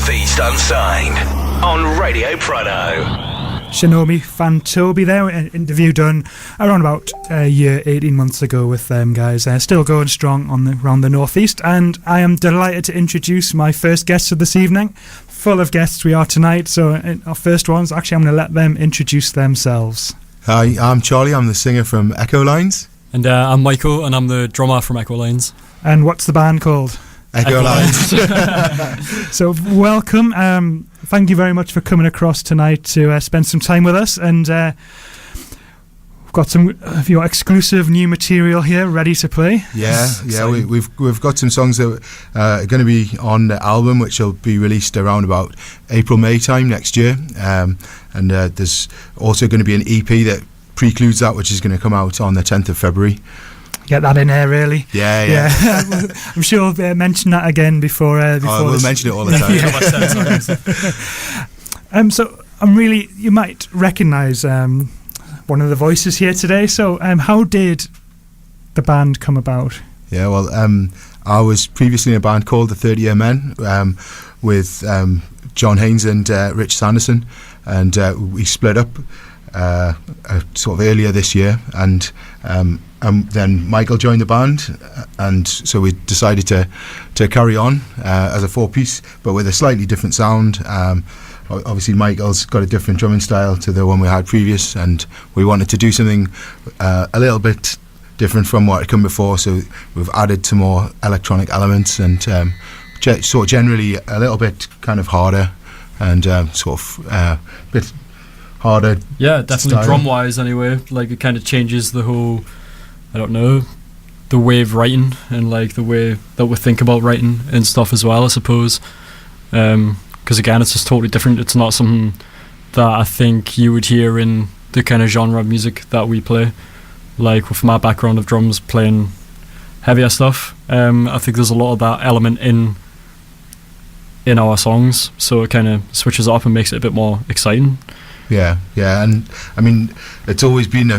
Northeast Unsigned on Radio Prudhoe. Shinomi Fan Toby there, an interview done around about a year, 18 months ago with them guys. Still going strong around the Northeast, and I am delighted to introduce my first guests of this evening. Full of guests we are tonight, so our first ones, actually I'm going to let them introduce themselves. Hi, I'm Charlie, I'm the singer from Echolines. And I'm Michael, and I'm the drummer from Echolines. And what's the band called? Echolines. So welcome, thank you very much for coming across tonight to spend some time with us, and we've got some of your exclusive new material here ready to play. Yeah, we've got some songs that are going to be on the album, which will be released around about April-May time next year, and there's also going to be an EP that precludes that, which is going to come out on the 10th of February. Get that in there, really. Yeah. I'm sure we'll mention that again before we'll mention it all the time. So you might recognise one of the voices here today. So how did the band come about? Yeah, well, I was previously in a band called the 30-Year Men with John Haynes and Rich Sanderson, and we split up sort of earlier this year, and then Michael joined the band, and so we decided to carry on as a four-piece, but with a slightly different sound. Obviously Michael's got a different drumming style to the one we had previous, and we wanted to do something a little bit different from what had come before, so we've added some more electronic elements, and sort of generally a little bit kind of harder, and sort of bit harder. Yeah, definitely drum wise anyway, like it kind of changes the whole, I don't know, the way of writing, and like the way that we think about writing and stuff as well, I suppose, because again it's just totally different. It's not something that I think you would hear in the kind of genre of music that we play, like with my background of drums playing heavier stuff. I think there's a lot of that element in our songs, so it kind of switches up and makes it a bit more exciting. Yeah, and I mean, it's always been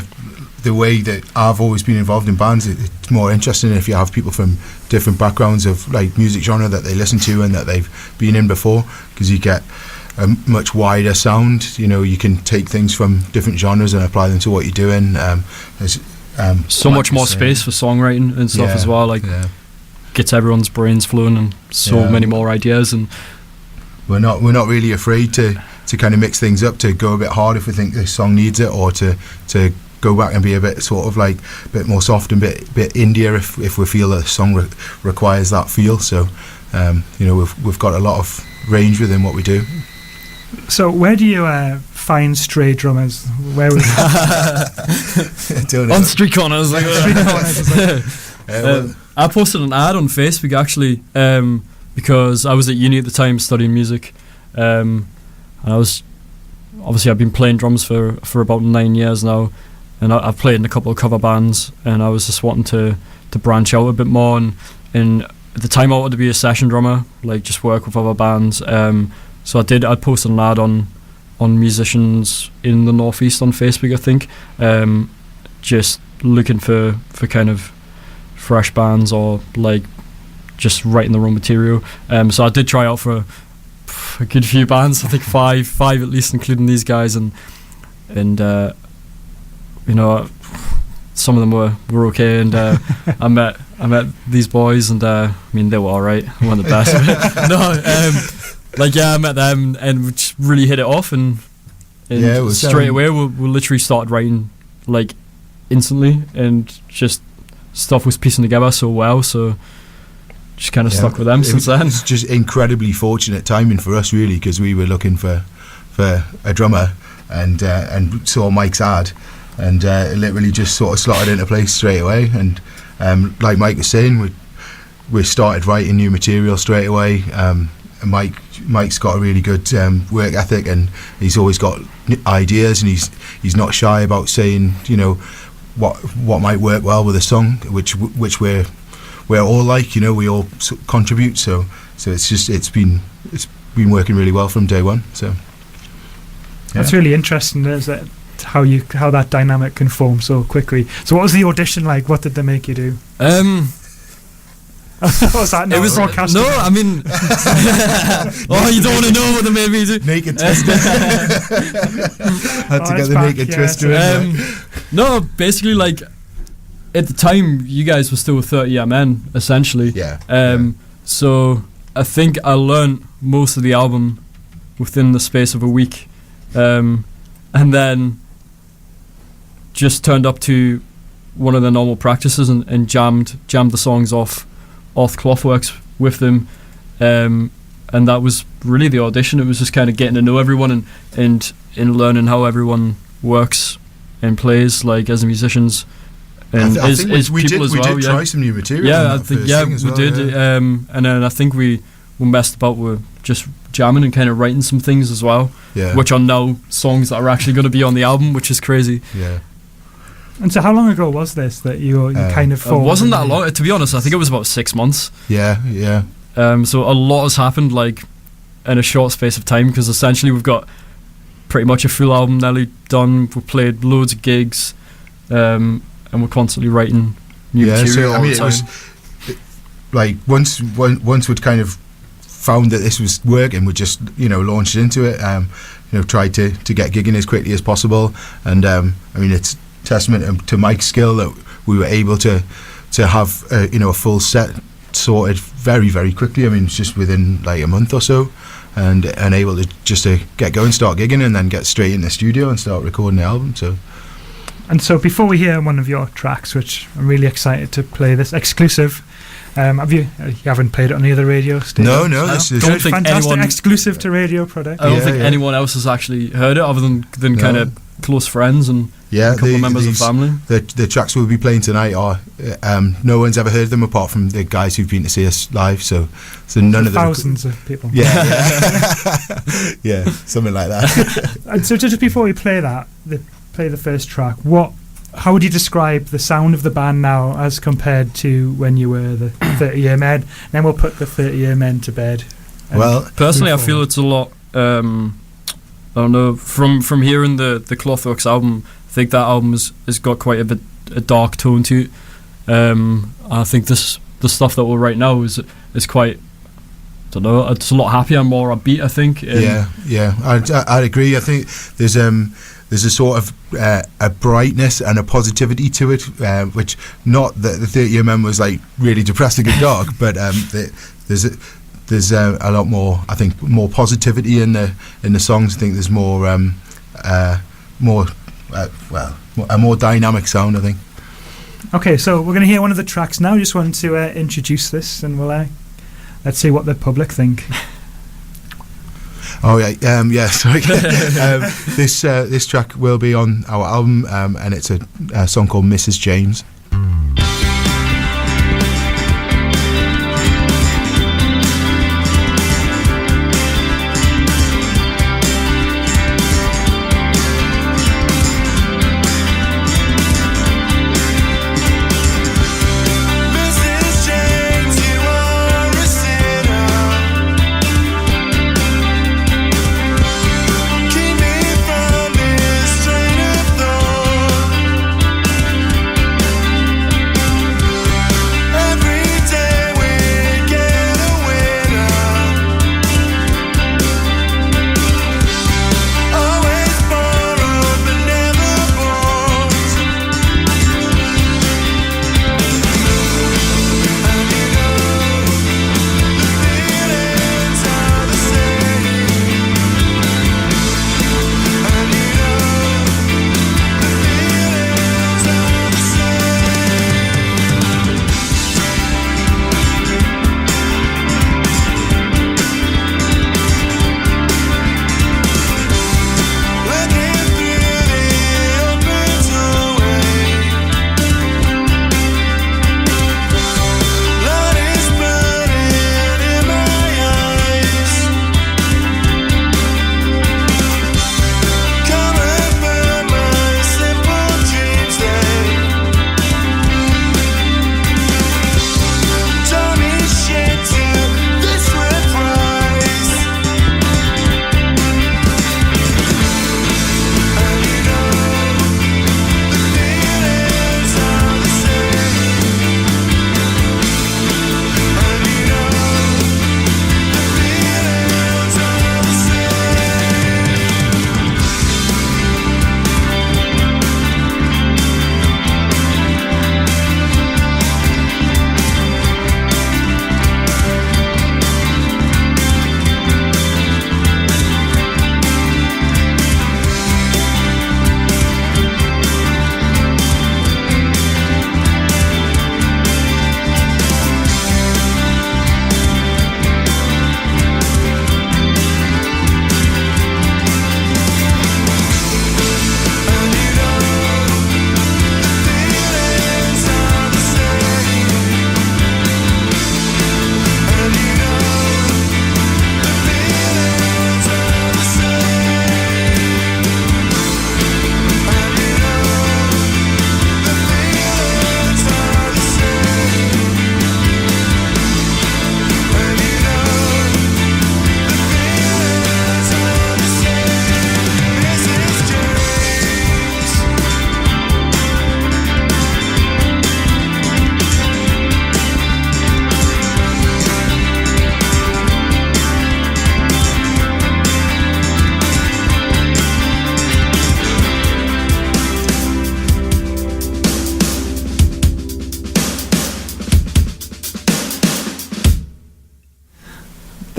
the way that I've always been involved in bands. It's more interesting if you have people from different backgrounds of like music genre that they listen to and that they've been in before, because you get a much wider sound. You know, you can take things from different genres and apply them to what you're doing. There's so much more space for songwriting and stuff as well. Like gets everyone's brains flowing and so many more ideas. And we're not really afraid to kind of mix things up, to go a bit hard if we think this song needs it, or to go back and be a bit sort of like a bit more soft and bit indie if we feel that the song requires that feel. So we've got a lot of range within what we do. So where do you find stray drummers? Where was on street corners? I posted an ad on Facebook actually, because I was at uni at the time studying music, and I've been playing drums for about 9 years now, and I've played in a couple of cover bands, and I was just wanting to branch out a bit more, and at the time I wanted to be a session drummer, like just work with other bands. So I posted an ad on musicians in the Northeast on Facebook, I think, just looking for kind of fresh bands or like just writing their own material. So I did try out for a good few bands, I think five at least, including these guys, and some of them were okay, and I met these boys, and I mean they were alright, one of the best. I met them and we just really hit it off, and it was straight away we literally started writing like instantly, and just stuff was piecing together so well, so just kind of stuck with them since then. It's just incredibly fortunate timing for us, really, because we were looking for a drummer, and saw Mike's ad, and it literally just sort of slotted into place straight away. And like Mike was saying, we started writing new material straight away. And Mike's got a really good work ethic, and he's always got ideas, and he's not shy about saying, you know, what might work well with a song, which we're all like, you know, we all contribute, so it's been working really well from day one. So that's really interesting, is that how that dynamic can form so quickly. So what was the audition like? What did they make you do? Was that not It was broadcasted? no, I mean, oh, you don't want to know what the maybe do. Naked Twister. Had to get it's the back, Naked yeah, Twister in there. No, basically, like at the time, you guys were still 30 men, essentially. Yeah. So I think I learnt most of the album within the space of a week, and then just turned up to one of the normal practices and jammed the songs off Clothworks with them, and that was really the audition. It was just kind of getting to know everyone and learning how everyone works and plays, like as musicians and I as think we people did, as we well. did try some new material. Yeah, on I that think first thing as we well, did, yeah. and then I think we messed about with just jamming and kind of writing some things as well, Yeah. which are now songs that are actually going to be on the album, which is crazy. Yeah. And so, how long ago was this that you kind of It formed? wasn't that long, to be honest. I think it was about 6 months. Yeah. Yeah. So a lot has happened, like in a short space of time, because essentially we've got pretty much a full album nearly done. We've played loads of gigs, and we're constantly writing new material So all I mean, the it time. was like once we'd kind of found that this was working, we just launched into it. Tried to get gigging as quickly as possible, and I mean, it's testament to Mike's skill that we were able to have a full set sorted very, very quickly. I mean, it's just within like a month or so, and able to just get going, start gigging, and then get straight in the studio and start recording the album. And so, before we hear one of your tracks, which I'm really excited to play, this exclusive. You haven't played it on the other radio station? No, this is Don't think fantastic, anyone- exclusive to radio product. I don't Yeah, think yeah. anyone else has actually heard it other than No. kind of close friends and yeah. a couple of members of family. The tracks we'll be playing tonight are no one's ever heard them apart from the guys who've been to see us live. So none of them. Thousands of people. Yeah, yeah, something like that. And so, just before we play the first track, how would you describe the sound of the band now as compared to when you were the 30-year men? And then we'll put the 30-year men to bed. and Well, Personally, I move feel forward. it's a lot. I don't know. From hearing the Clothworks album, I think that album has got quite a dark tone to it. I think the stuff that we're right now is quite. I don't know. It's a lot happier, more upbeat. I think. yeah, I'd agree. I think there's a sort of a brightness and a positivity to it, which not that the 30-year men was like really depressing and dark, but there's a lot more. I think more positivity in the songs. I think there's more a more dynamic sound, I think. Okay, so we're going to hear one of the tracks now. Just wanted to introduce this, and we'll let's see what the public think. Oh yeah, sorry. This track will be on our album, and it's a song called Mrs. James. Keep me from this train of thought.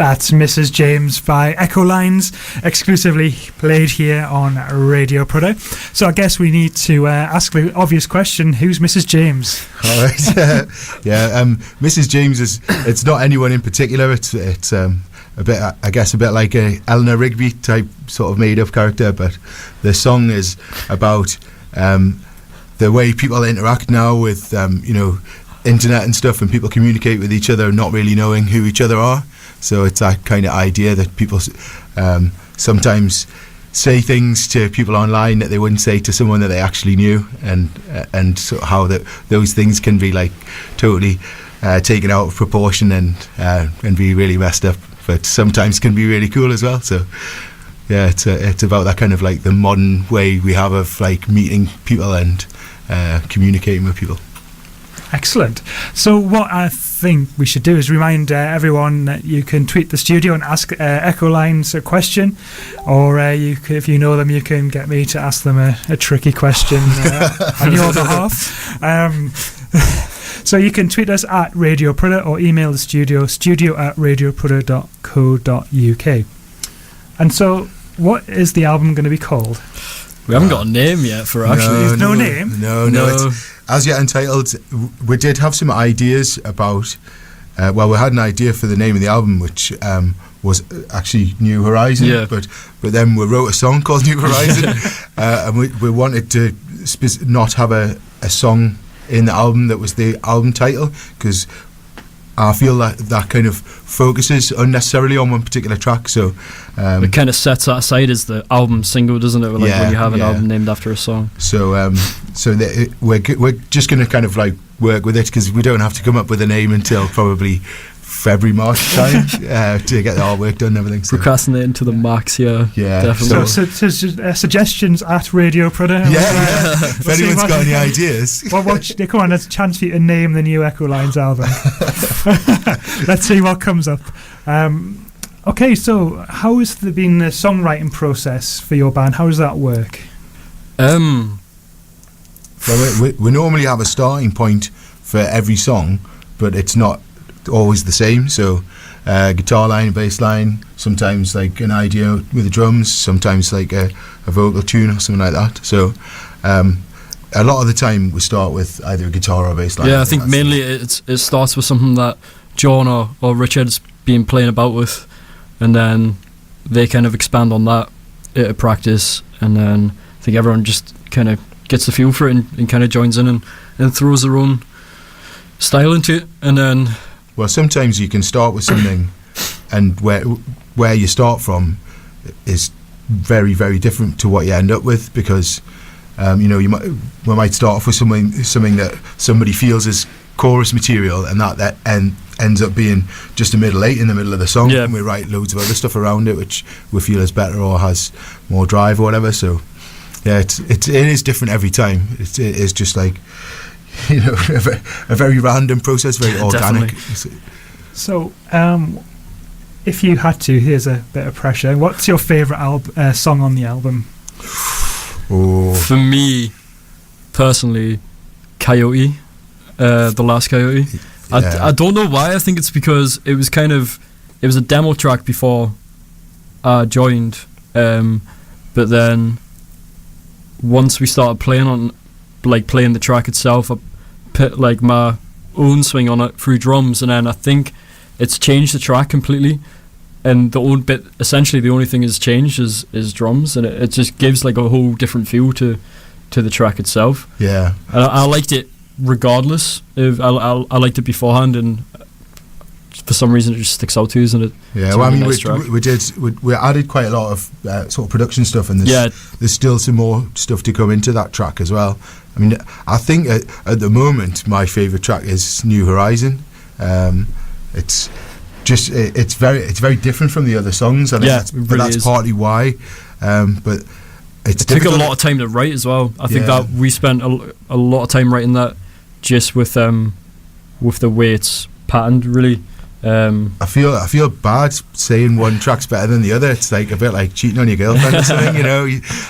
That's Mrs. James by Echolines, exclusively played here on Radio Prudhoe. So I guess we need to ask the obvious question, who's Mrs. James? All right. Mrs. James it's not anyone in particular. It's a bit, I guess, a bit like a Eleanor Rigby type sort of made up character, but the song is about the way people interact now with internet and stuff, and people communicate with each other not really knowing who each other are. So it's that kind of idea that people sometimes say things to people online that they wouldn't say to someone that they actually knew, and so how those things can be like totally taken out of proportion and be really messed up, but sometimes can be really cool as well. So yeah, it's about that kind of like the modern way we have of like meeting people and communicating with people. Excellent. So what I think we should do is remind everyone that you can tweet the studio and ask Echolines a question, or if you know them, you can get me to ask them a tricky question on your behalf. So you can tweet us at Radio Prudhoe or email the studio@radioprudhoe.co.uk. And so what is the album going to be called? We haven't got a name yet for it, actually. No name? No. It's as yet entitled. We did have some ideas about. We had an idea for the name of the album, which was actually New Horizon. Yeah. But then we wrote a song called New Horizon, and we wanted to not have a song in the album that was the album title, because I feel that kind of focuses unnecessarily on one particular track. So it kind of sets that aside as the album single, doesn't it? Like when you have an album named after a song. So we're just going to kind of like work with it, because we don't have to come up with a name until probably February, March time to get the artwork done and everything. So. Procrastinating to the max, yeah. Definitely. So suggestions at Radio Prudhoe. Yeah. If anyone's got any ideas. Come on, there's a chance for you to name the new Echolines album. Let's see what comes up. Okay, so how has been the songwriting process for your band? How does that work? Well, we normally have a starting point for every song, but it's not always the same. So guitar line, bass line, sometimes like an idea with the drums, sometimes like a vocal tune or something like that. So a lot of the time we start with either a guitar or a bass line. Yeah, I think mainly it starts with something that John or Richard's been playing about with, and then they kind of expand on that at practice, and then I think everyone just kind of gets the feel for it and kind of joins in and throws their own style into it, and then. Well, sometimes you can start with something, and where you start from is very, very different to what you end up with, because we might start off with something that somebody feels is chorus material, and that ends up being just a middle eight in the middle of the song, and we write loads of other stuff around it which we feel is better or has more drive or whatever. So yeah, it is different every time. It is just like. A very random process, very organic. So, if you had to, here's a bit of pressure. What's your favourite song on the album? For me, personally, Coyote, The Last Coyote. Yeah. I don't know why. I think it's because it was a demo track before I joined, but then once we started playing the track itself, I put like my own swing on it through drums, and then I think it's changed the track completely, and the only thing that's changed is drums, and it just gives like a whole different feel to the track itself. Yeah, and I liked it regardless. I liked it beforehand, and for some reason it just sticks out to us, and it. Yeah, well, I mean, we added quite a lot of sort of production stuff, and there's still some more stuff to come into that track as well. I mean, I think at the moment my favourite track is New Horizon. It's very different from the other songs, and that's partly why. But it took a lot of time to write as well. I think that we spent a lot of time writing that, just with the way it's patterned, really. I feel bad saying one track's better than the other. It's like a bit like cheating on your girlfriend or something,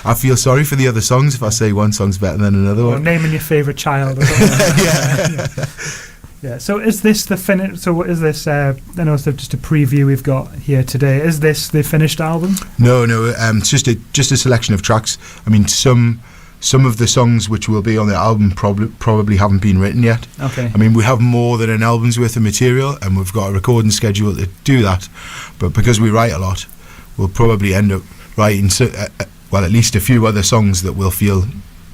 I feel sorry for the other songs if I say one song's better than another one. Naming your favourite child. Yeah. So is this the finish? So what is this? I know it's just a preview we've got here today. Is this the finished album? No. It's just a selection of tracks. I mean, some of the songs which will be on the album probably haven't been written yet. Okay. I mean, we have more than an album's worth of material, and we've got a recording schedule to do that. But because we write a lot, we'll probably end up writing at least a few other songs that we'll feel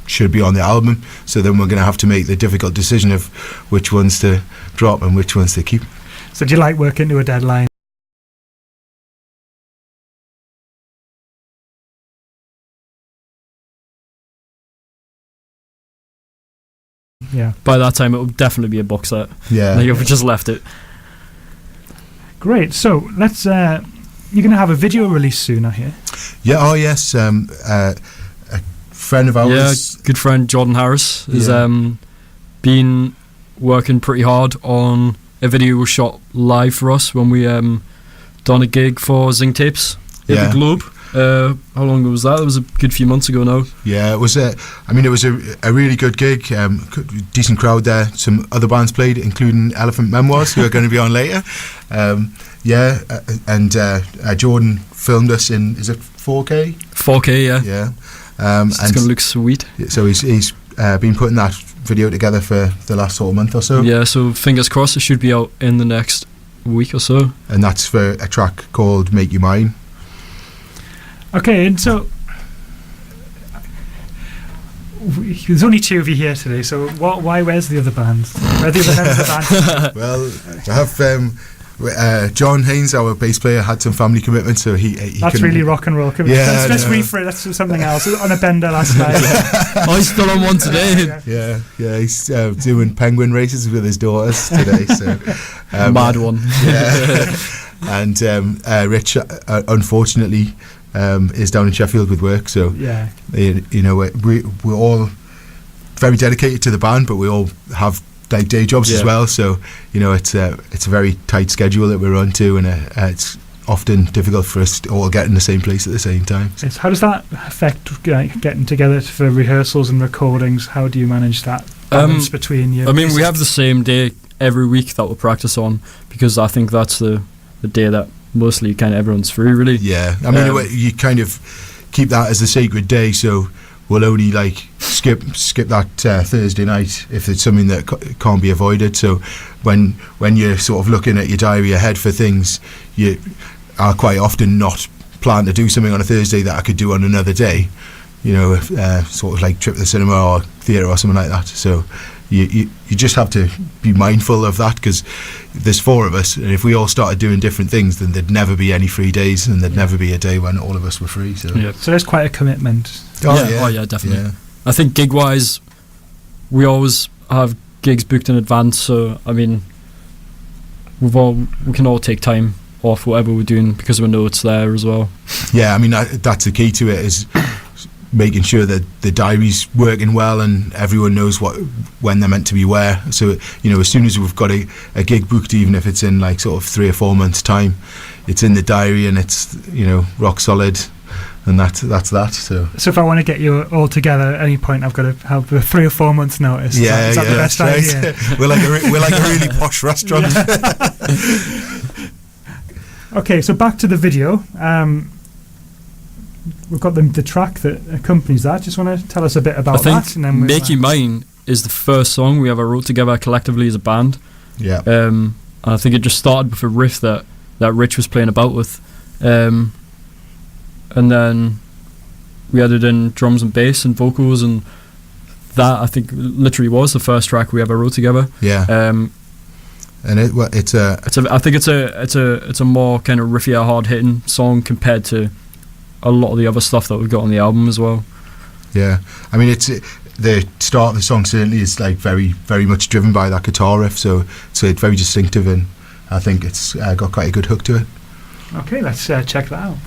should be on the album. So then we're going to have to make the difficult decision of which ones to drop and which ones to keep. So do you like working to a deadline? Yeah. By that time, it will definitely be a box set. Yeah. Like, if we just left it. Great. So let's. You're going to have a video release soon, I hear. Yeah. Oh yes. A friend of ours. Yeah, good friend Jordan Harris has been working pretty hard on a video we shot live for us when we done a gig for Zing Tapes at the Globe. How long was that? It was a good few months ago now. Yeah, it was. It was a really good gig. Decent crowd there. Some other bands played, including Elephant Memoirs, who are going to be on later. Jordan filmed us in. Is it 4K? 4K, yeah. Yeah. It's going to look sweet. So he's been putting that video together for the last sort of month or so. Yeah. So fingers crossed, it should be out in the next week or so. And that's for a track called "Make You Mine." Okay, and so there's only two of you here today. So where's the other bands? Where are the other members of the band? Well, I have John Haynes, our bass player, had some family commitments, so he that's really rock and roll. Let's rephrase. That's something else. On a bender last night. Oh, he's still on one today. Yeah. He's doing penguin races with his daughters today. So mad one. Yeah. And Rich, unfortunately, is down in Sheffield with work. So we're all very dedicated to the band, but we all have like day jobs as well. So it's a very tight schedule that we're on to, and it's often difficult for us to all get in the same place at the same time. So. How does that affect getting together for rehearsals and recordings? How do you manage that balance between you? I mean, we have the same day every week that we'll practice on, because I think that's the day that mostly kind of everyone's free, really. Yeah, I mean, you kind of keep that as a sacred day, so we'll only like skip that Thursday night if it's something that can't be avoided. So when you're sort of looking at your diary ahead for things, you are quite often not plan to do something on a Thursday that I could do on another day, sort of like trip to the cinema or theatre or something like that. So you just have to be mindful of that, because there's four of us, and if we all started doing different things, then there'd never be any free days, and there'd never be a day when all of us were free. So there's quite a commitment. Oh yeah, definitely. Yeah. I think gig wise, we always have gigs booked in advance, so I mean, we can all take time off whatever we're doing because we know it's there as well. Yeah, I mean that's the key to it, is making sure that the diary's working well and everyone knows when they're meant to be where. So as soon as we've got a gig booked, even if it's in like sort of 3 or 4 months time, it's in the diary and it's rock solid, and that's that. So if I want to get you all together at any point, I've got to have a 3 or 4 months notice. Yeah, is that the best idea? Right. we're like a really posh restaurant. Okay, so back to the video. We've got the track that accompanies that. Just want to tell us a bit about that. And then Make You Mine is the first song we ever wrote together collectively as a band. Yeah. And I think it just started with a riff that Rich was playing about with. And then we added in drums and bass and vocals, and that I think literally was the first track we ever wrote together. Yeah. And I think it's a more kind of riffier, hard hitting song compared to a lot of the other stuff that we've got on the album as well. Yeah, I mean the start of the song certainly is like very, very much driven by that guitar riff, so it's very distinctive, and I think it's got quite a good hook to it. Okay, let's check that out.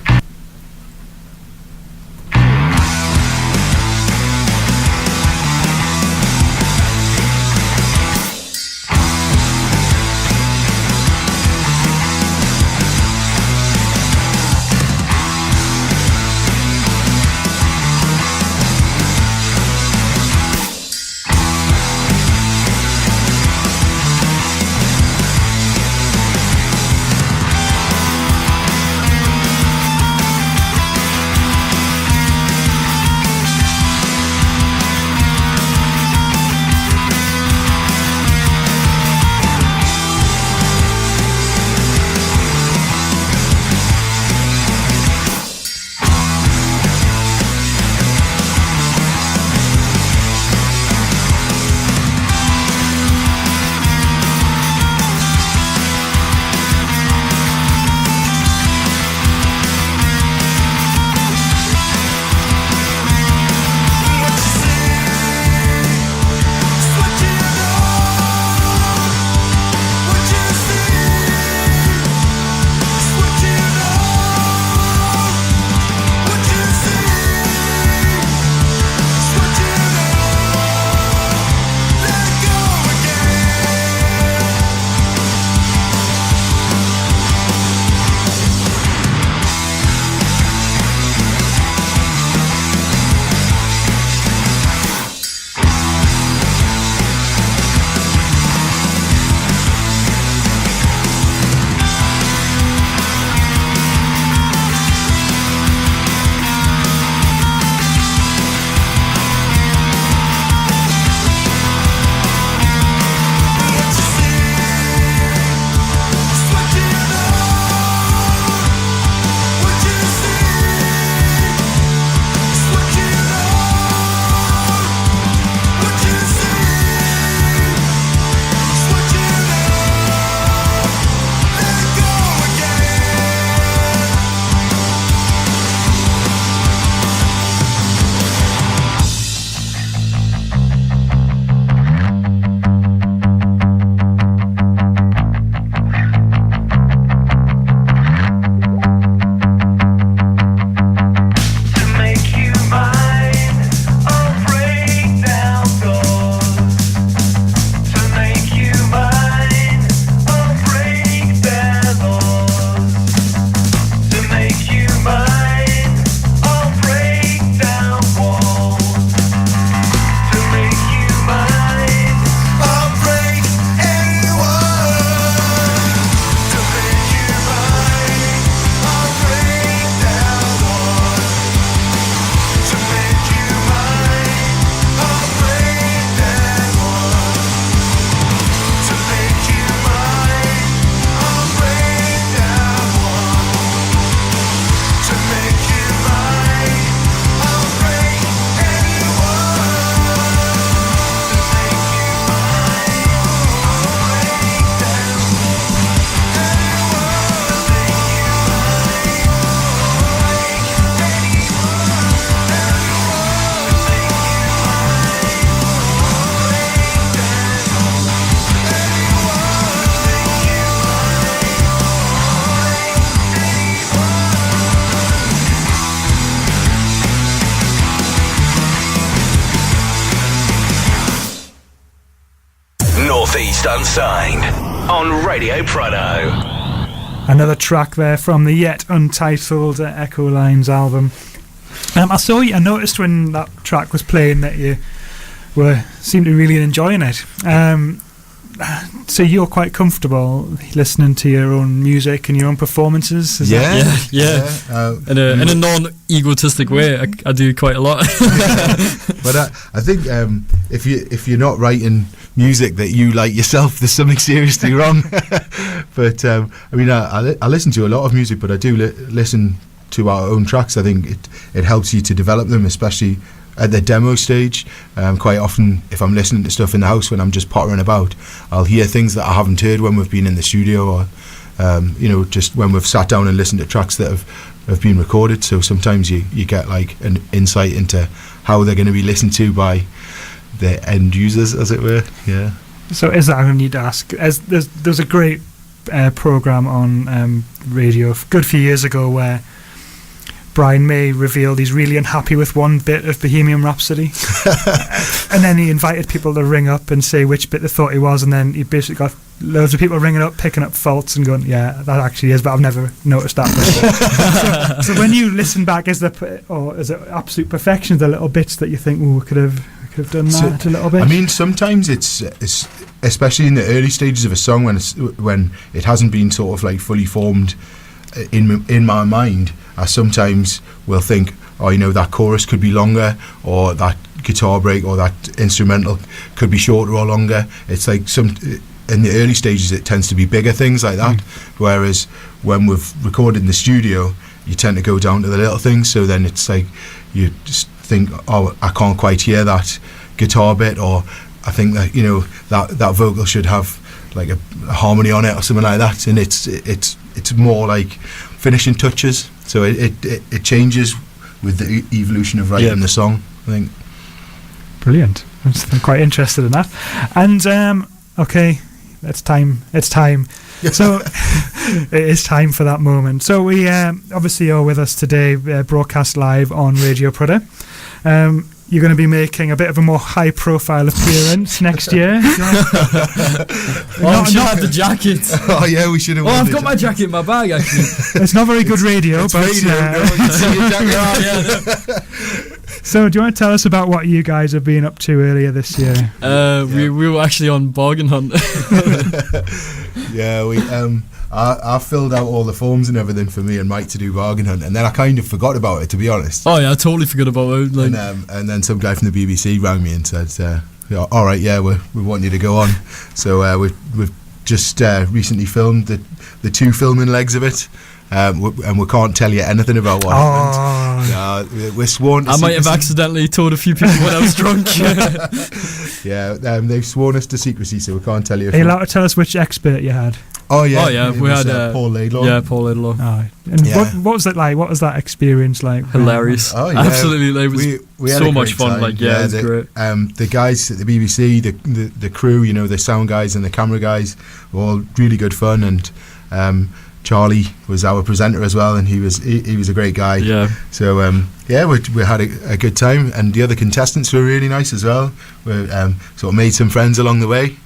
Northeast Unsigned on Radio Prudhoe. Another track there from the yet untitled Echolines album. I noticed when that track was playing that you seemed to be really enjoying it. So you're quite comfortable listening to your own music and your own performances? Yeah. In a non-egotistic way, I do quite a lot. But I think if you're not writing music that you like yourself, there's something seriously wrong. But I listen to a lot of music, but I do listen to our own tracks. I think it helps you to develop them, especially at the demo stage. Quite often, if I'm listening to stuff in the house when I'm just pottering about, I'll hear things that I haven't heard when we've been in the studio, or just when we've sat down and listened to tracks that have been recorded. So sometimes you get like an insight into how they're going to be listened to by the end users, as it were. Yeah. So is that, I need to ask, there's a great program on radio a good few years ago where Brian May revealed he's really unhappy with one bit of Bohemian Rhapsody. And then he invited people to ring up and say which bit they thought he was, and then he basically got loads of people ringing up, picking up faults and going, yeah, that actually is, but I've never noticed that before. so when you listen back, is it absolute perfection, the little bits that you think, we could have done that a little bit? I mean, sometimes it's especially in the early stages of a song when it hasn't been sort of like fully formed in my mind, I sometimes will think, that chorus could be longer, or that guitar break or that instrumental could be shorter or longer. It's like in the early stages it tends to be bigger things like that, whereas when we've recorded in the studio you tend to go down to the little things. So then it's like you just think, I can't quite hear that guitar bit, or I think that that vocal should have like a harmony on it or something like that, and it's more like finishing touches. So it changes with the evolution of writing the song, I think. Brilliant. I'm quite interested in that. And okay, it's time. So it is time for that moment. So we obviously are with us today, broadcast live on Radio Prudhoe. You're going to be making a bit of a more high-profile appearance next year. We should have the jacket. Oh yeah, we should have. I've got my jacket in my bag actually. It's not very good radio, it's but radio, no one can see your jacket. So, do you want to tell us about what you guys have been up to earlier this year? We were actually on bargain hunt. Yeah, I filled out all the forms and everything for me and Mike to do bargain hunt, and then I kind of forgot about it, to be honest. Oh yeah, I totally forgot about it. And then some guy from the BBC rang me and said, "All right, yeah, we want you to go on." So we've just recently filmed the two filming legs of it. And we can't tell you anything about what happened. We're sworn to I might have accidentally told a few people when I was drunk. Yeah, they've sworn us to secrecy, so we can't tell you. Are you allowed to tell us which expert you had? Oh yeah, we had Paul Laidlaw. Yeah, Paul Laidlaw. And what was it like? What was that experience like? Hilarious. Oh yeah, absolutely. It was we had so a much fun. Time. It was great. The guys at the BBC, the crew, the sound guys and the camera guys, were all really good fun, and Charlie was our presenter as well, and he was a great guy. Yeah. So we had a good time, and the other contestants were really nice as well. We sort of made some friends along the way.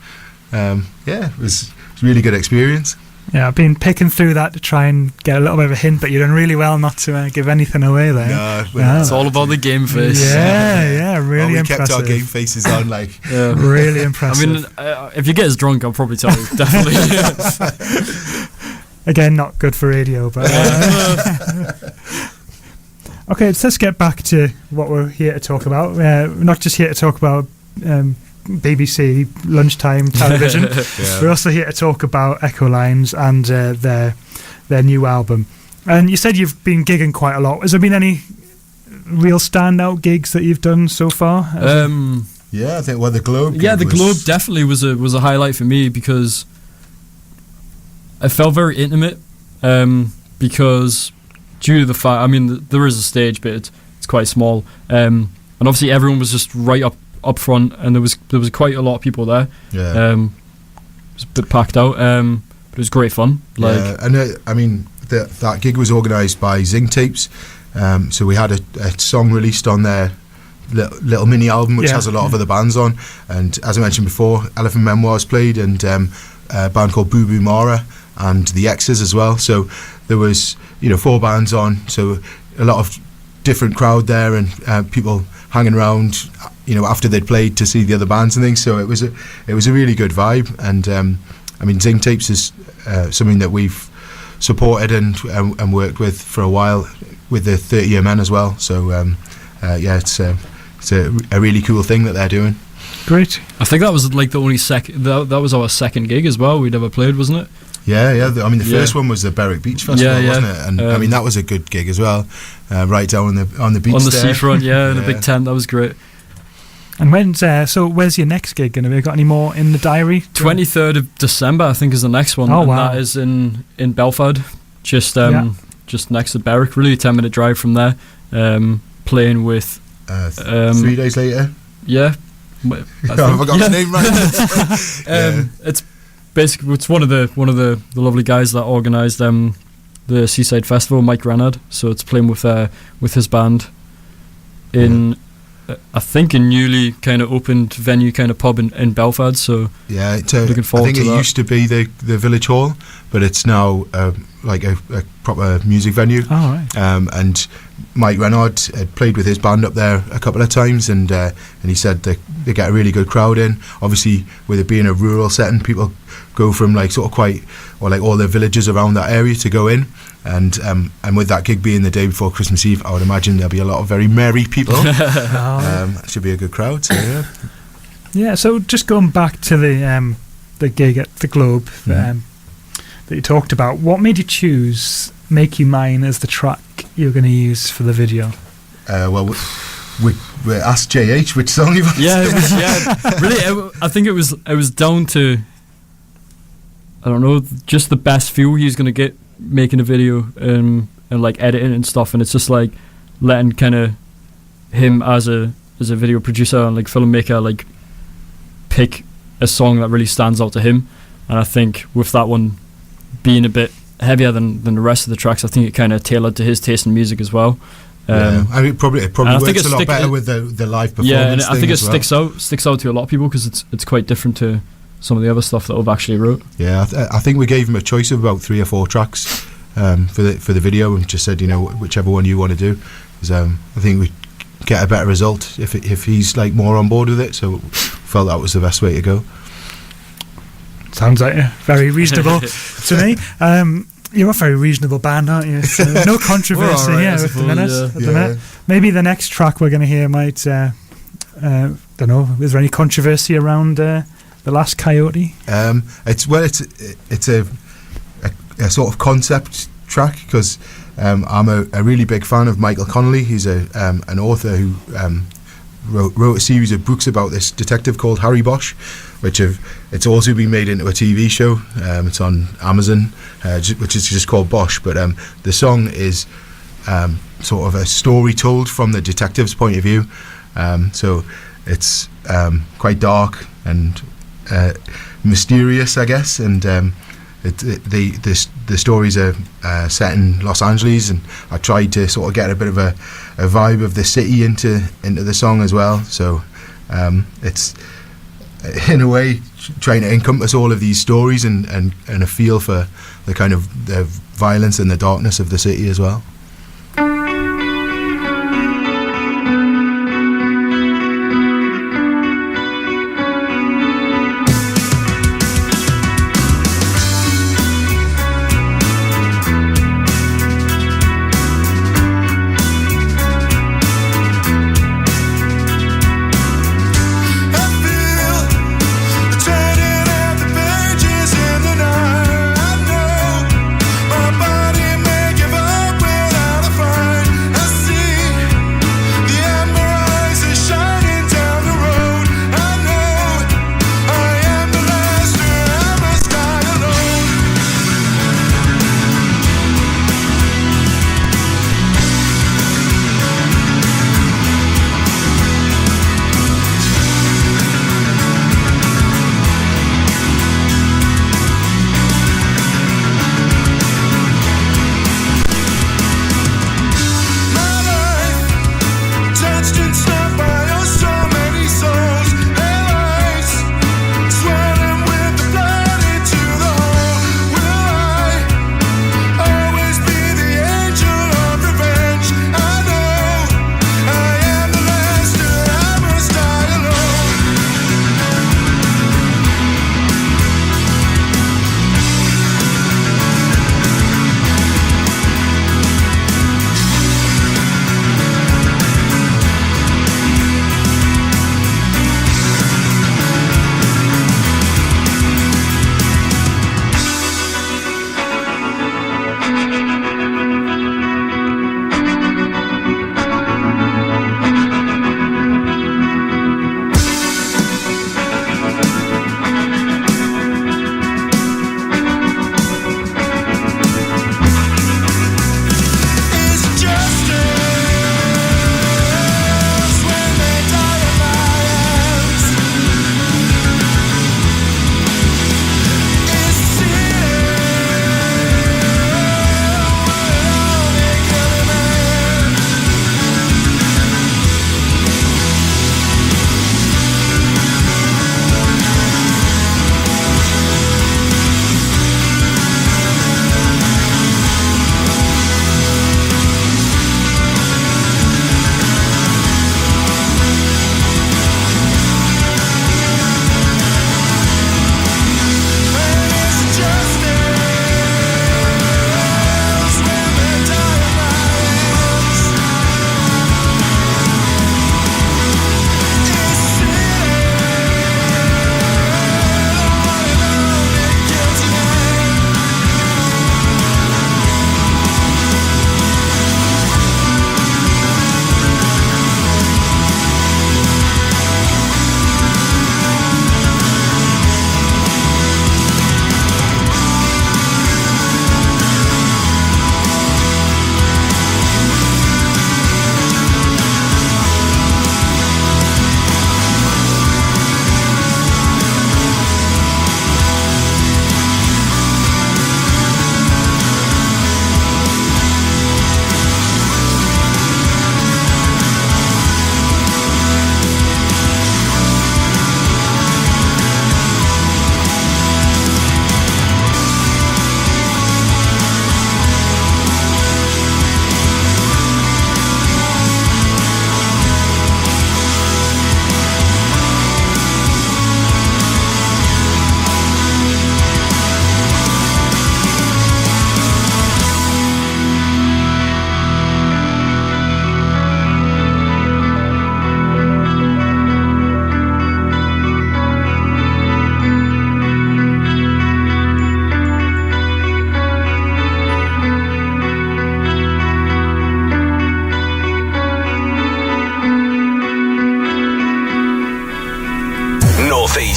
It was a really good experience. Yeah, I've been picking through that to try and get a little bit of a hint, but you're doing really well not to give anything away there. No, it's all about the game face. Yeah, really impressive. We kept our game faces on, really impressive. I mean, if you get us drunk, I'll probably tell you, definitely. Again, not good for radio, but okay, let's get back to what we're here to talk about. We're not just here to talk about BBC lunchtime television. We're also here to talk about Echolines and their new album. And you said you've been gigging quite a lot. Has there been any real standout gigs that you've done so far? Yeah, I think the Globe. Yeah, the Globe definitely was a highlight for me, because it felt very intimate, because due to the fact, I mean, there is a stage, but it's quite small, and obviously everyone was just right up front, and there was quite a lot of people there. Yeah. It was a bit packed out, but it was great fun. And I mean, that gig was organised by Zing Tapes, so we had a song released on their little mini album which Yeah. has a lot of other bands on. And as I mentioned before, Elephant Memoirs played, and a band called Boo Boo Mara and the X's as well. So there was 4 bands on, so a lot of different crowd there, and people hanging around after they'd played to see the other bands and things. So it was a really good vibe. And I mean, Zing Tapes is something that we've supported and worked with for a while, with the 30-year men as well. So it's a really cool thing that they're doing. Great. I think that was like the only that was our second gig as well we'd ever played, wasn't it? Yeah. I mean, the first one was the Berwick Beach Festival, wasn't it? And I mean, that was a good gig as well, right down on the beach on the there. seafront, in a big tent. That was great. And where's your next gig going to be? Have you got any more in the diary? 23rd of December, I think, is the next one. Oh, and wow. that is in Belford, just next to Berwick, really, a 10-minute drive from there. Playing with 3 days later. Yeah. I forgot his name right. It's basically one of the lovely guys that organised the Seaside Festival, Mike Renard. So it's playing with his band in I think a newly kind of opened venue, kind of pub in Belford. So looking forward. I think it used to be the Village Hall, but it's now like a proper music venue. Oh, right. And Mike Renard had played with his band up there a couple of times, and he said they get a really good crowd in. Obviously, with it being a rural setting, people go from like sort of all the villages around that area to go in. And with that gig being the day before Christmas Eve, I would imagine there'll be a lot of very merry people. Should be a good crowd. So yeah. Yeah. So just going back to the gig at the Globe that you talked about, what made you choose "Make You Mine" as the track you're going to use for the video? Well, we asked JH which song he was. Yeah, it was. Really, I think it was down to, I don't know, just the best feel he was going to get making a video and like editing and stuff, and it's just like letting kind of him as a video producer and like filmmaker like pick a song that really stands out to him. And I think with that one being a bit heavier than the rest of the tracks, I think it kind of tailored to his taste in music as well. I mean, it probably works a lot better with the live performance. Yeah, and I think it well. sticks out to a lot of people because it's quite different to some of the other stuff that I've actually wrote. Yeah, I think we gave him a choice of about 3 or 4 tracks for the video, and just said, whichever one you want to do, because I think we get a better result if he's like more on board with it. So felt that was the best way to go. Sounds like very reasonable to me. You're a very reasonable band, aren't you? So no controversy, at the minute. Maybe the next track we're going to hear might, don't know, is there any controversy around The Last Coyote? It's a sort of concept track, because I'm a really big fan of Michael Connolly. He's an author who wrote a series of books about this detective called Harry Bosch, it's also been made into a TV show. It's on Amazon, which is just called Bosch. But the song is sort of a story told from the detective's point of view. So it's quite dark and mysterious, I guess. And the stories are set in Los Angeles, and I tried to sort of get a bit of a vibe of the city into the song as well. So it's in a way trying to encompass all of these stories and a feel for the kind of the violence and the darkness of the city as well. Body may give up when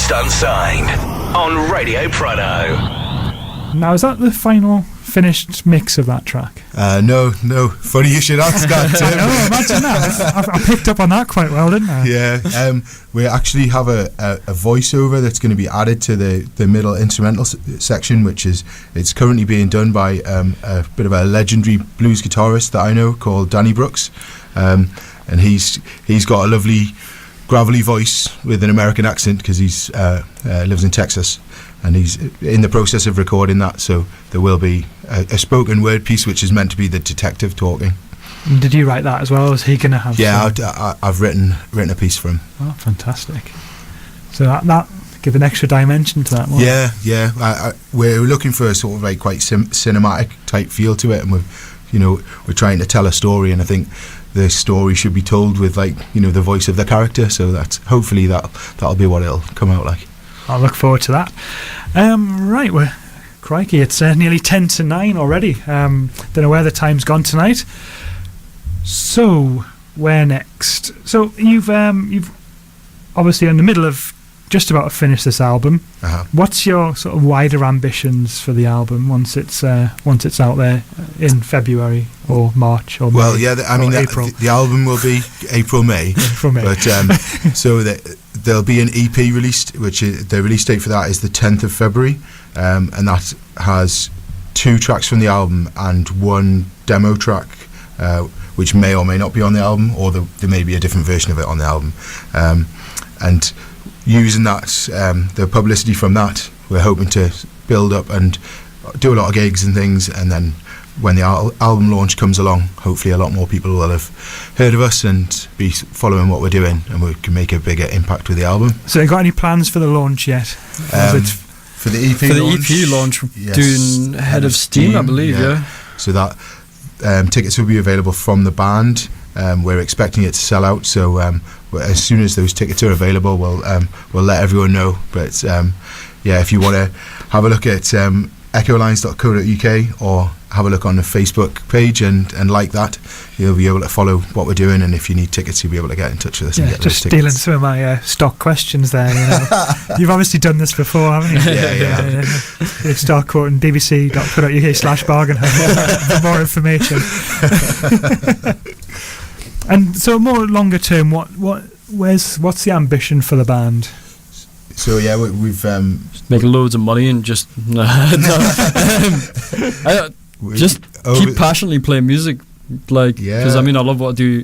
Released unsigned on Radio Prudhoe. Now, is that the final finished mix of that track? No. Funny you should ask that, Tim. Oh, imagine that. I picked up on that quite well, didn't I? Yeah. We actually have a voiceover that's going to be added to the middle instrumental section, which it's currently being done by a bit of a legendary blues guitarist that I know called Danny Brooks, and he's got a lovely gravelly voice with an American accent because he's lives in Texas. And he's in the process of recording that, so there will be a spoken word piece which is meant to be the detective talking. And did you write that as well? Is he going to have? Yeah, I've written a piece for him. Oh, fantastic! So that give an extra dimension to that one. Yeah. We're looking for a sort of like quite cinematic type feel to it, and we're trying to tell a story, and I think the story should be told with the voice of the character. So that's hopefully that'll be what it'll come out like. I'll look forward to that. Right, crikey, it's nearly 10 to 9 already. Don't know where the time's gone tonight. So, where next? So, you've obviously in the middle of just about to finish this album. Uh-huh. What's your sort of wider ambitions for the album once it's out there in February or March or May? Well, yeah, April? The album will be April, May. April, May. But so there'll be an EP released, which the release date for that is the 10th of February, and that has 2 tracks from the album and 1 demo track, which may or may not be on the album, or there may be a different version of it on the album. And using that, the publicity from that, we're hoping to build up and do a lot of gigs and things, and then when the album launch comes along, hopefully a lot more people will have heard of us and be following what we're doing, and we can make a bigger impact with the album. So you got any plans for the launch yet? For the EP launch, yes, doing Head of Steam, I believe, yeah. So that tickets will be available from the band. We're expecting it to sell out, so as soon as those tickets are available, we'll let everyone know. But if you want to have a look at Echolines.co.uk or have a look on the Facebook page and like that, you'll be able to follow what we're doing, and if you need tickets, you'll be able to get in touch with us and get just those stealing tickets. some of my stock questions there. You've obviously done this before, haven't you? Yeah. You start quoting bbc.co.uk/bargain for more information. And so, more longer term, what's the ambition for the band? So we've make loads of money and just keep passionately playing music, because I love what I do.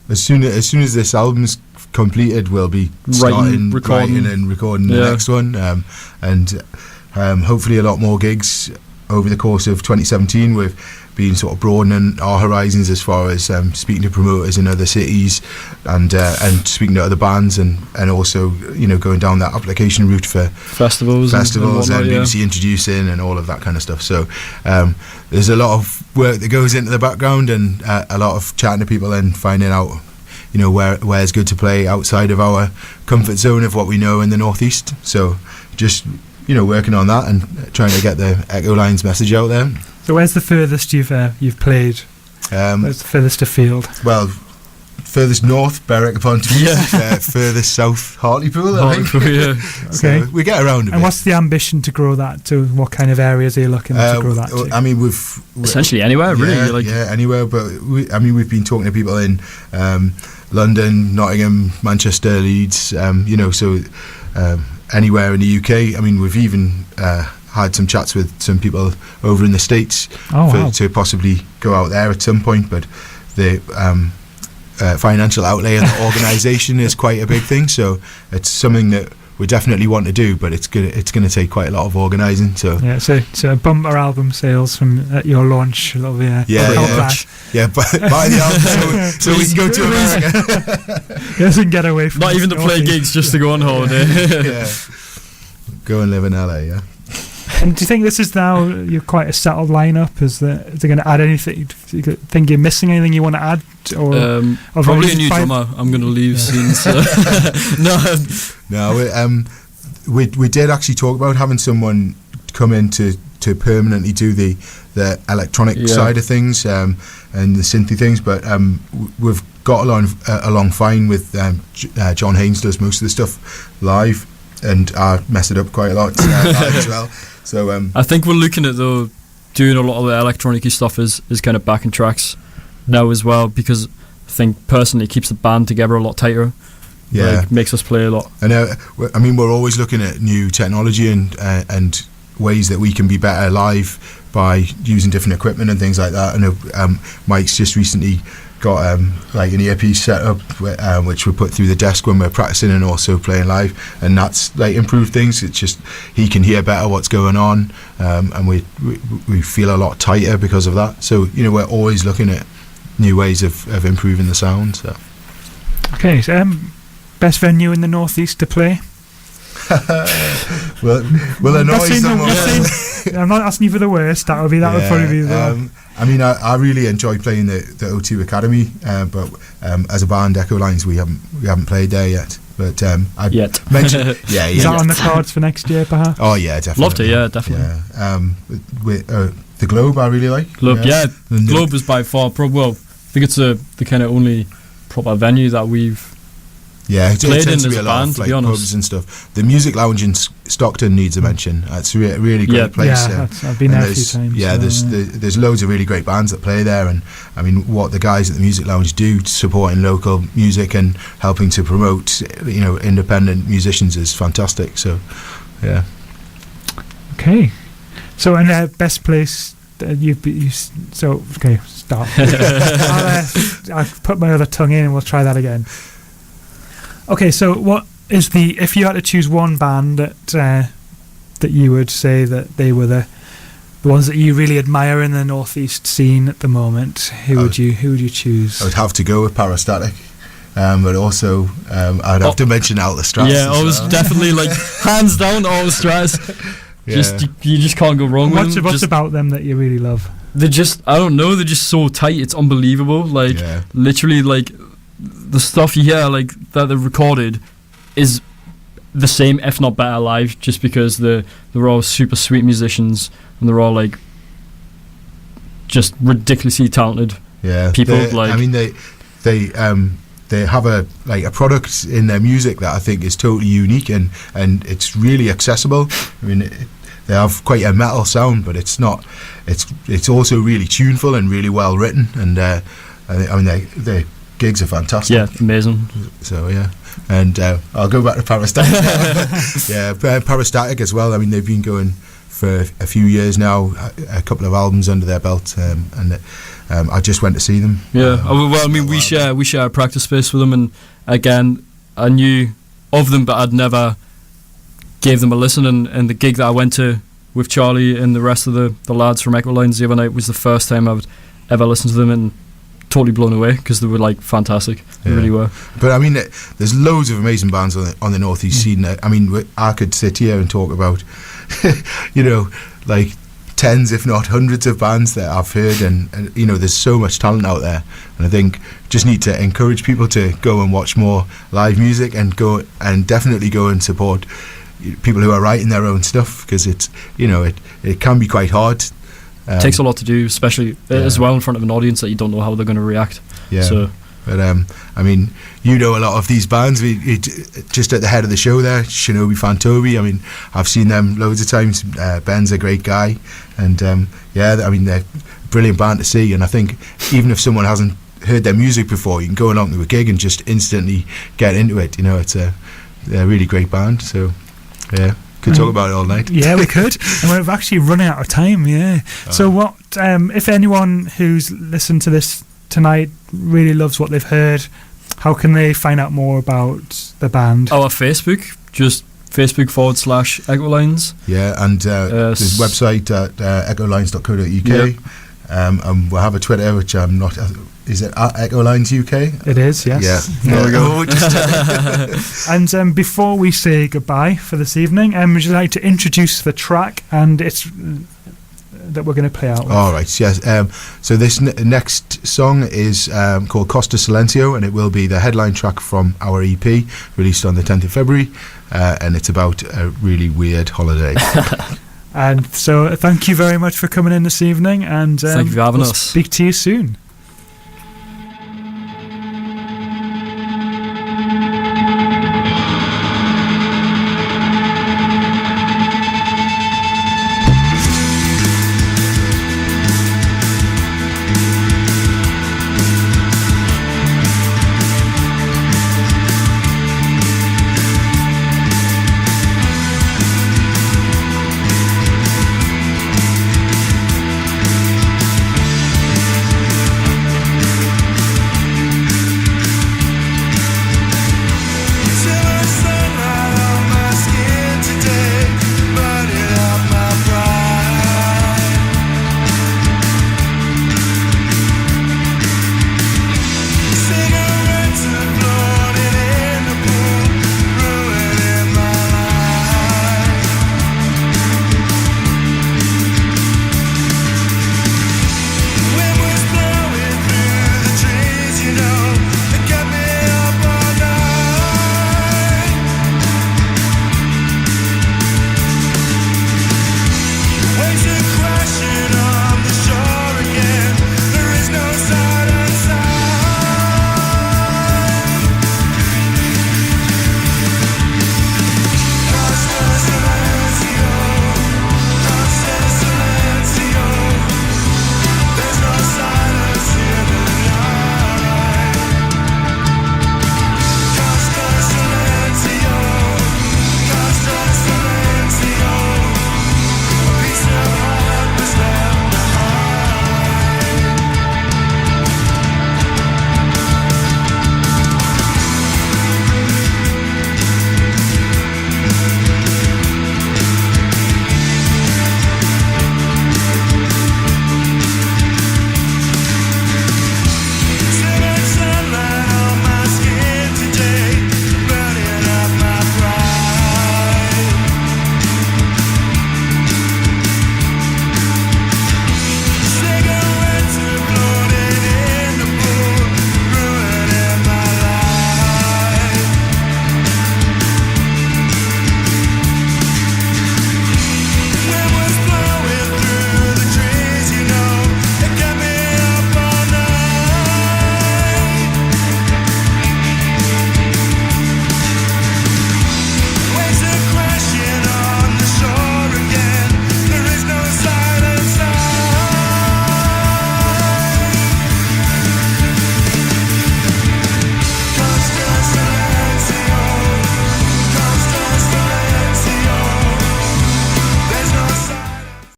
As soon as this album's completed, we'll be writing and recording the next one, and hopefully a lot more gigs over the course of 2017. We've been sort of broadening our horizons as far as speaking to promoters in other cities and speaking to other bands, and also going down that application route for festivals and BBC introducing and all of that kind of stuff. So there's a lot of work that goes into the background, and a lot of chatting to people and finding out where it's good to play outside of our comfort zone of what we know in the Northeast. So just working on that and trying to get the Echolines message out there. So where's the furthest you've played? Where's the furthest afield? Well, furthest north, Berwick upon Tweed. Furthest south, Hartlepool, I think. Okay. So we get around a bit. And what's the ambition to grow that to? What kind of areas are you looking to grow that to? I mean, we've essentially anywhere, really. Anywhere. But we've been talking to people in London, Nottingham, Manchester, Leeds. So anywhere in the UK. I mean, we've even had some chats with some people over in the States to possibly go out there at some point, but the financial outlay of the organisation is quite a big thing, so it's something that we definitely want to do, but it's gonna take quite a lot of organising. So so bumper album sales from your launch will be buy the album so we can go to America. Yes, and get away from not even to play gigs, just to go on holiday. Go and live in LA. Yeah. And do you think this is now you're quite a settled lineup? Is there going to add anything? Do you think you're missing anything you want to add? Or probably a new drummer. I'm going to leave soon. So. We did actually talk about having someone come in to permanently do the electronic side of things and the synthy things, but we've got along fine with John Haynes does most of the stuff live. and I mess it up quite a lot as well. So I think we're looking at though doing a lot of the electronic stuff is kind of backing tracks now as well, because I think personally it keeps the band together a lot tighter. Yeah, like, makes us play a lot. And I mean, we're always looking at new technology and ways that we can be better live by using different equipment and things like that. I know Mike's just recently got like an earpiece set up which we put through the desk when we're practicing and also playing live, and that's like improved things. It's just he can hear better what's going on, and we feel a lot tighter because of that. So we're always looking at new ways of improving the sound. So. Okay, best venue in the northeast to play? We'll annoy someone. I'm not asking you for the worst. That would probably be the. I mean, I really enjoy playing the O2 Academy, but as a band, Echolines, we haven't played there yet. But I'd mention, Is that on the cards for next year, perhaps? Oh yeah, definitely. Love to, yeah, definitely. Yeah. With the Globe, I really like. Globe, Globe is by far I think it's the kind of only proper venue that we've. Yeah, it played tends in to be as a a lot band, of to like be honest. pubs and stuff. The Music Lounge in Stockton needs a mention. It's a really great place. Yeah, I've been there a few times. Yeah, there's loads of really great bands that play there, and I mean, what the guys at the Music Lounge do supporting local music and helping to promote, independent musicians is fantastic. So, yeah. Okay, so and best place. Stop. I'll put my other tongue in and we'll try that again. Okay, so what is if you had to choose one band that you would say that they were the ones that you really admire in the northeast scene at the moment, who would you choose? I would have to go with Parastatic. But also, I'd have to mention Altastratus. Yeah, I was definitely like hands down Altastratus. You just can't go wrong with them. What's about them that you really love? I don't know, they're just so tight, it's unbelievable. Like, literally, like, the stuff you hear, like, that they've recorded is the same, if not better, live, just because they're all super sweet musicians, and they're all, like, just ridiculously talented people. I mean, they have a product in their music that I think is totally unique, and it's really accessible. I mean, they have quite a metal sound, but it's not. It's also really tuneful and really well written, and I mean, their gigs are fantastic. Yeah, amazing. So yeah, and I'll go back to Parastatic. Parastatic as well. I mean, they've been going for a few years now, a couple of albums under their belt, and I just went to see them. Yeah, well, I mean, we share a practice space with them, and again, I knew of them, but I'd never gave them a listen, and the gig that I went to with Charlie and the rest of the lads from Echolines the other night was the first time I've ever listened to them, and totally blown away because they were like fantastic. They really were. But I mean, there's loads of amazing bands on the northeast scene. I mean, I could sit here and talk about like tens if not hundreds of bands that I've heard, and there's so much talent out there, and I think just need to encourage people to go and watch more live music, and definitely go and support people who are writing their own stuff, because it's it can be quite hard. It takes a lot to do, especially as well in front of an audience that you don't know how they're going to react. Yeah. So. But I mean, a lot of these bands. We just at the head of the show there, Shinobi Fantobi. I mean, I've seen them loads of times. Ben's a great guy, and I mean, they're a brilliant band to see. And I think even if someone hasn't heard their music before, you can go along to a gig and just instantly get into it. It's a really great band. So yeah. Could talk about it all night. Yeah, we could. And we're actually running out of time, yeah. So what, if anyone who's listened to this tonight really loves what they've heard, how can they find out more about the band? Our Facebook, just Facebook.com/Echolines. Yeah, and there's a website at echolines.co.uk. Yep. And we'll have a Twitter, which I'm not. Is it at Echolines UK? It is, yes. Yeah. There we go. And before we say goodbye for this evening, would you like to introduce the track and it's that we're going to play out with? All right, yes. So this next song is called Costa Silencio, and it will be the headline track from our EP, released on the 10th of February, and it's about a really weird holiday. And so thank you very much for coming in this evening, and thank you for having us. Speak to you soon.